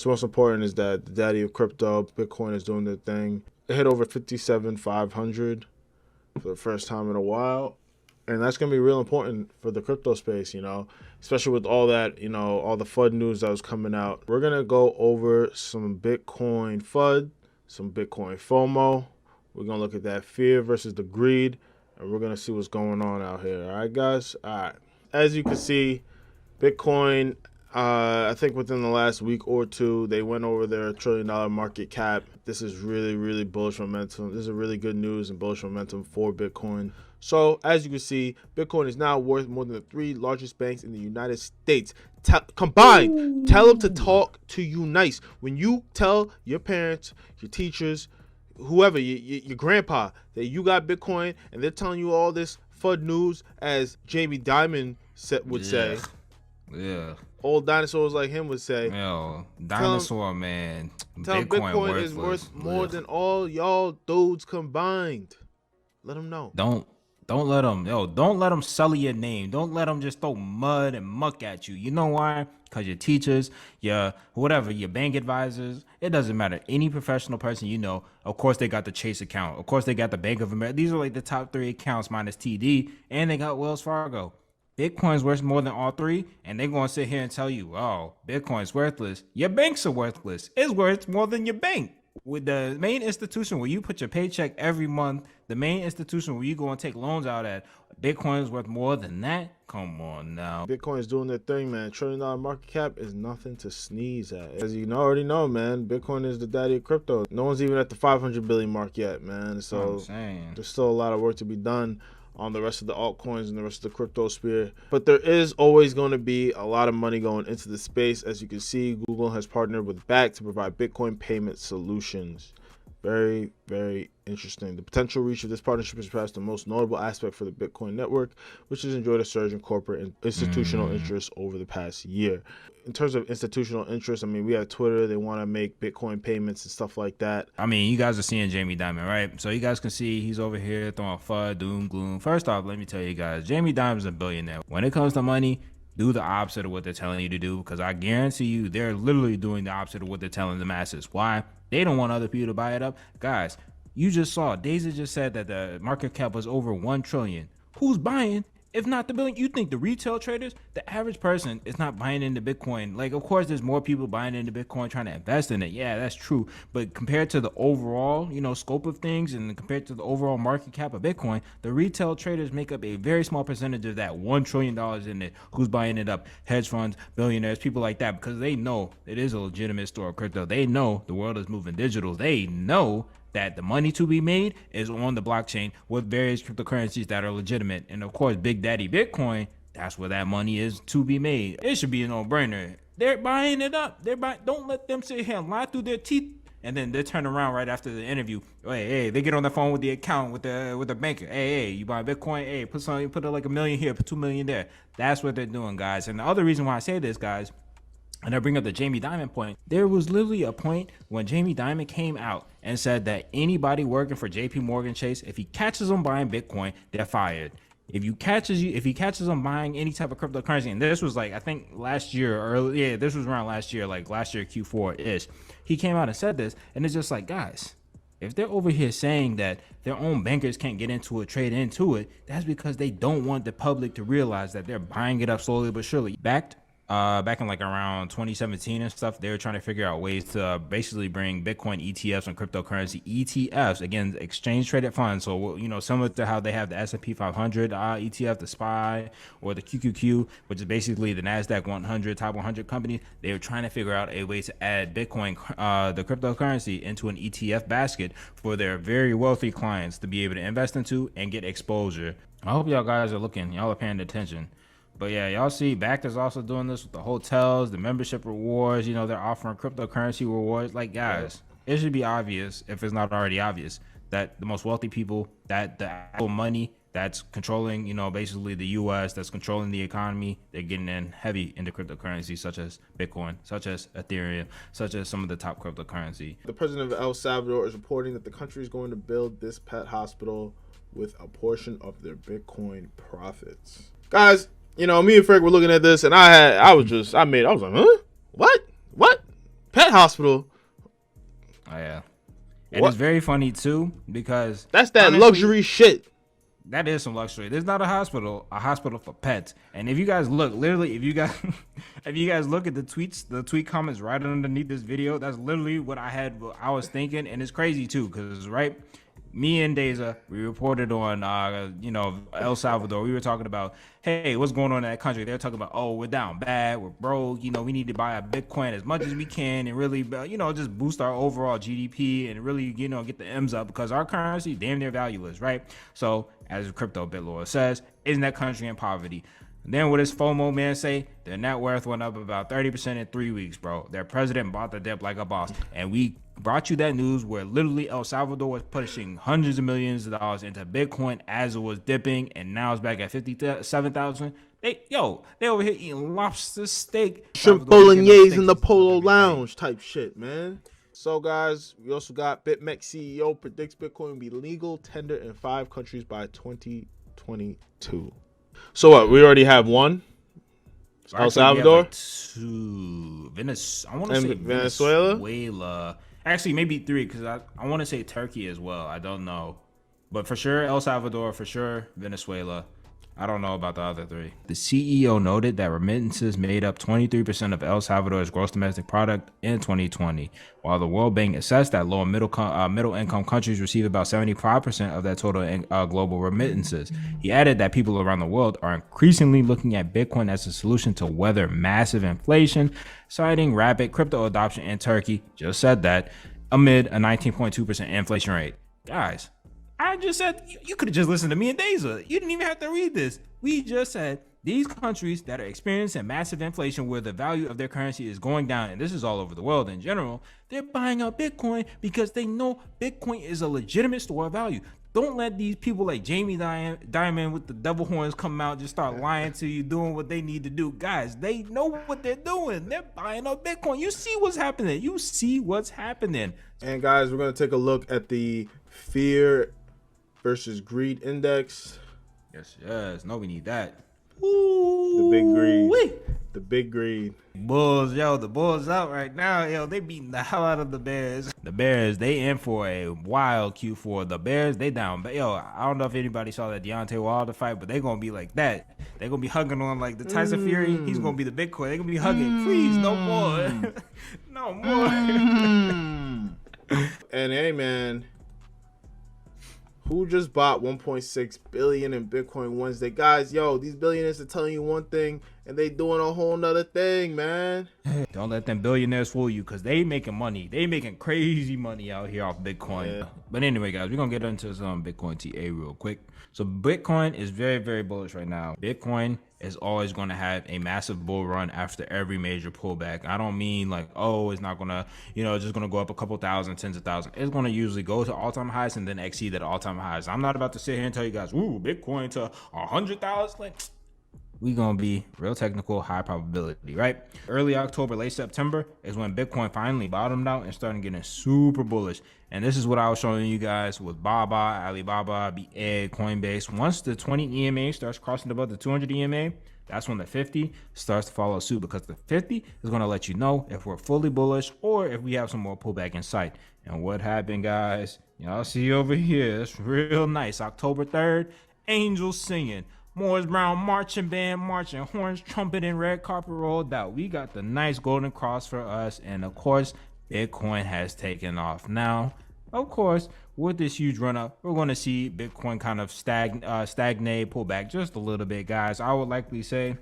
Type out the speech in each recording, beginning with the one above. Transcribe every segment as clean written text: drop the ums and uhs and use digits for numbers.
most important is that the daddy of crypto, Bitcoin, is doing their thing. It hit over 57,500 for the first time in a while. And that's going to be real important for the crypto space, especially with all that, all the FUD news that was coming out. We're going to go over some Bitcoin FUD, some Bitcoin FOMO. We're going to look at that fear versus the greed, and we're going to see what's going on out here. All right, guys? All right. As you can see, Bitcoin, I think within the last week or two, they went over their $1 trillion market cap. This is really, really bullish momentum. This is really good news and bullish momentum for Bitcoin. So, as you can see, Bitcoin is now worth more than the 3 largest banks in the United States combined. Ooh. Tell them to talk to you nice. When you tell your parents, your teachers, whoever, your grandpa, that you got Bitcoin and they're telling you all this FUD news, as Jamie Dimon would say. Yeah. Old dinosaurs like him would say. Yo, dinosaur man. Tell Bitcoin is worth more than all y'all dudes combined. Let them know. Don't let them sell your name. Don't let them just throw mud and muck at you. You know why? Because your teachers, your bank advisors, it doesn't matter. Any professional person of course they got the Chase account. Of course they got the Bank of America. These are like the top 3 accounts minus TD, and they got Wells Fargo. Bitcoin's worth more than all 3, and they're going to sit here and tell you, oh, Bitcoin's worthless. Your banks are worthless. It's worth more than your bank. With the main institution where you put your paycheck every month, the main institution where you go and take loans out at, Bitcoin is worth more than that? Come on now. Bitcoin is doing their thing, man. $1 trillion market cap is nothing to sneeze at. As you already know, man, Bitcoin is the daddy of crypto. No one's even at the 500 billion mark yet, man. So there's still a lot of work to be done on the rest of the altcoins and the rest of the crypto sphere. But there is always going to be a lot of money going into the space. As you can see, Google has partnered with Bakkt to provide Bitcoin payment solutions. Very, very interesting. The potential reach of this partnership is perhaps the most notable aspect for the Bitcoin network, which has enjoyed a surge in corporate and institutional interest over the past year. In terms of institutional interest, we have Twitter. They want to make Bitcoin payments and stuff like that. You guys are seeing Jamie Dimon, right? So you guys can see he's over here throwing FUD, doom, gloom. First off, let me tell you guys, Jamie Dimon's a billionaire. When it comes to money, do the opposite of what they're telling you to do, because I guarantee you they're literally doing the opposite of what they're telling the masses. Why? They don't want other people to buy it up. Guys, you just saw, Daeza just said that the market cap was over 1 trillion. Who's buying? If not the billion, you think the retail traders, the average person is not buying into Bitcoin. Like, of course, there's more people buying into Bitcoin trying to invest in it. Yeah, that's true. But compared to the overall, scope of things, and compared to the overall market cap of Bitcoin, the retail traders make up a very small percentage of that $1 trillion in it. Who's buying it up? Hedge funds, billionaires, people like that, because they know it is a legitimate store of crypto. They know the world is moving digital. They know that the money to be made is on the blockchain with various cryptocurrencies that are legitimate. And of course, Big Daddy Bitcoin, that's where that money is to be made. It should be a no-brainer. They're buying it up. Don't let them sit here and lie through their teeth, and then they turn around right after the interview. Hey, they get on the phone with the account with the banker. Hey, you buy Bitcoin? Hey, put like $1 million here, put $2 million there. That's what they're doing, guys. And the other reason why I say this, guys, and I bring up the Jamie Dimon point, there was literally a point when Jamie Dimon came out and said that anybody working for JP Morgan Chase, if he catches them buying Bitcoin, they're fired. If he catches them buying any type of cryptocurrency, and this was like, I think last year, this was around last year, like last year Q4-ish, he came out and said this, and it's just like, guys, if they're over here saying that their own bankers can't get into it, trade into it, that's because they don't want the public to realize that they're buying it up slowly but surely. Back in like around 2017 and stuff, they were trying to figure out ways to basically bring Bitcoin ETFs and cryptocurrency ETFs, again, exchange traded funds. So, similar to how they have the S&P 500 ETF, the SPY, or the QQQ, which is basically the NASDAQ 100, top 100 companies. They were trying to figure out a way to add Bitcoin, the cryptocurrency, into an ETF basket for their very wealthy clients to be able to invest into and get exposure. I hope y'all guys are looking, y'all are paying attention. But yeah, y'all see Bakkt is also doing this with the hotels, the membership rewards. They're offering cryptocurrency rewards. Like, guys, it should be obvious, if it's not already obvious, that the most wealthy people, that the actual money that's controlling, basically the U.S., that's controlling the economy, they're getting in heavy into cryptocurrencies such as Bitcoin, such as Ethereum, such as some of the top cryptocurrency. The president of El Salvador is reporting that the country is going to build this pet hospital with a portion of their Bitcoin profits. Guys, me and Frank were looking at this, and I was like, huh? What? Pet that hospital. Oh yeah. And it's very funny too because that's that honestly, luxury shit. That is some luxury. There's not a hospital for pets. And if you guys look, literally, if you guys look at the tweet comments right underneath this video, that's literally what I was thinking. And it's crazy too, because right, me and Daeza, we reported on El Salvador. We were talking about, hey, what's going on in that country? They're talking about, oh, we're down bad, we're broke, we need to buy a Bitcoin as much as we can and really just boost our overall GDP and really get the M's up, because our currency damn near valueless, right? So as Crypto BitLord says, isn't that country in poverty? And then what does FOMO man say? Their net worth went up about 30% in 3 weeks, bro. Their president bought the dip like a boss. And we brought you that news where literally El Salvador was pushing hundreds of millions of dollars into Bitcoin as it was dipping, and now it's back at 57,000. They over here eating lobster steak, shrimp bolognese in the Polo Lounge type shit, man. So guys, we also got BitMEX CEO predicts Bitcoin will be legal tender in 5 countries by 2022. So what? We already have one. El Salvador, like 2. I want to and say Venezuela. Actually, maybe 3, because I want to say Turkey as well. I don't know, but for sure El Salvador, for sure Venezuela. I don't know about the other 3. The CEO noted that remittances made up 23% of El Salvador's gross domestic product in 2020, while the World Bank assessed that low and middle income countries receive about 75% of that total global remittances. He added that people around the world are increasingly looking at Bitcoin as a solution to weather massive inflation, citing rapid crypto adoption in Turkey, just said that, amid a 19.2% inflation rate. Guys, I just said, you could have just listened to me and Daeza. You didn't even have to read this. We just said these countries that are experiencing massive inflation where the value of their currency is going down, and this is all over the world in general, they're buying up Bitcoin because they know Bitcoin is a legitimate store of value. Don't let these people like Jamie Dimon with the devil horns come out, just start lying to you, doing what they need to do. Guys, they know what they're doing. They're buying up Bitcoin. You see what's happening. And guys, we're going to take a look at the fear versus greed index. Yes. No, we need that. Ooh, the big greed. Wee. The big greed. Bulls, the Bulls out right now. They beating the hell out of the Bears. The Bears, they in for a wild Q4. The Bears, they down. But I don't know if anybody saw that Deontay Wilder fight, but they gonna be like that. They gonna be hugging on like the Tyson Fury. He's gonna be the Bitcoin. They gonna be hugging. Please, no more. No more. And hey, man, who just bought 1.6 billion in Bitcoin Wednesday? Guys, these billionaires are telling you one thing and they doing a whole nother thing, man. Don't let them billionaires fool you, because they making money. They making crazy money out here off Bitcoin. Yeah. But anyway, guys, we're going to get into some Bitcoin TA real quick. So Bitcoin is very, very bullish right now. Bitcoin is always going to have a massive bull run after every major pullback. I don't mean like, it's not going to, just going to go up a couple thousand, tens of thousands. It's going to usually go to all-time highs and then exceed at all-time highs. I'm not about to sit here and tell you guys, ooh, Bitcoin to 100,000. Like, we going to be real technical, high probability, right? Early October, late September is when Bitcoin finally bottomed out and started getting super bullish. And this is what I was showing you guys with Baba, Alibaba, Egg, Coinbase. Once the 20 EMA starts crossing above the 200 EMA, that's when the 50 starts to follow suit, because the 50 is going to let you know if we're fully bullish or if we have some more pullback in sight. And what happened, guys? Y'all see over here, it's real nice. October 3rd, angels singing. Morris Brown marching band marching, horns trumpeting, red carpet rolled out. We got the nice golden cross for us, and of course, Bitcoin has taken off. Now, of course, with this huge run up, we're going to see Bitcoin kind of stagnate, pull back just a little bit, guys. I would likely say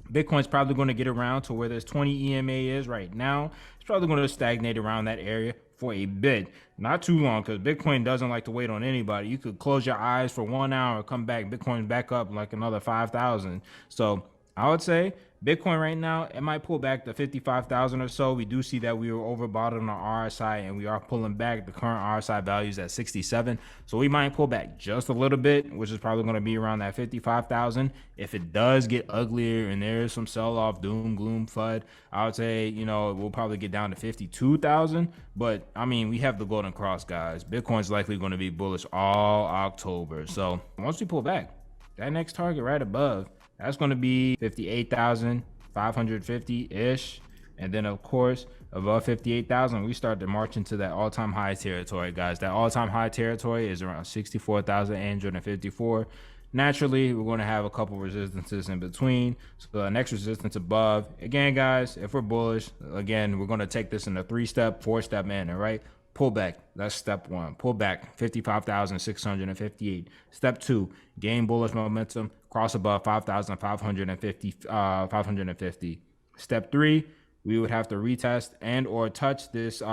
Bitcoin's probably going to get around to where this 20 EMA is right now. It's probably going to stagnate around that area for a bit, not too long, because Bitcoin doesn't like to wait on anybody. You could close your eyes for 1 hour, come back, Bitcoin's back up like another 5,000. So I would say Bitcoin right now, it might pull back to 55,000 or so. We do see that we were overbought on our RSI, and we are pulling back. The current RSI value is at 67. So we might pull back just a little bit, which is probably going to be around that 55,000. If it does get uglier and there is some sell-off, doom, gloom, FUD, I would say, we'll probably get down to 52,000. But, we have the golden cross, guys. Bitcoin's likely going to be bullish all October. So once we pull back, that next target right above, that's going to be 58,550-ish. And then of course, above 58,000, we start to march into that all-time high territory, guys. That all-time high territory is around 64,854. Naturally, we're going to have a couple resistances in between. So the next resistance above, again, guys, if we're bullish, again, we're going to take this in a 3-step, 4-step manner, right? Pull back, that's step 1. Pull back, 55,658. Step 2, gain bullish momentum, cross above 5,550. Step 3, we would have to retest and or touch this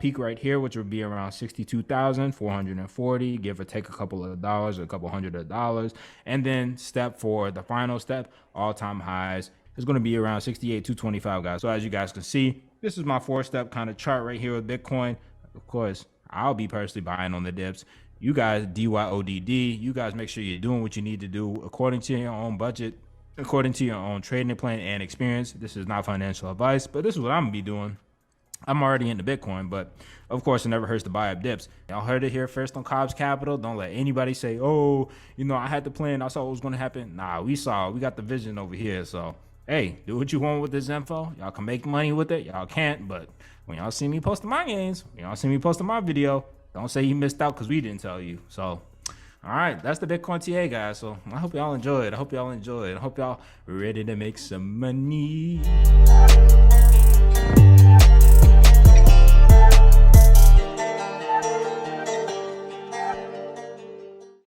peak right here, which would be around 62,440, give or take a couple of dollars, a couple $100. And then step 4, the final step, all-time highs, is going to be around 68,225, guys. So as you guys can see, this is my 4-step kind of chart right here with Bitcoin. Of course, I'll be personally buying on the dips. You guys, DYODD, you guys make sure you're doing what you need to do according to your own budget, according to your own trading plan and experience. This is not financial advice, but this is what I'm gonna be doing. I'm already into Bitcoin, but of course it never hurts to buy up dips. Y'all heard it here first on Cobbs Capital. Don't let anybody say, oh, you know, I had the plan, I saw what was gonna happen. Nah, we got the vision over here. So hey, do what you want with this info. Y'all can make money with it, y'all can't, but when y'all see me posting my gains, when y'all see me posting my video, don't say you missed out because we didn't tell you. So all right, that's the Bitcoin TA, guys. So I hope y'all enjoyed. I hope y'all ready to make some money.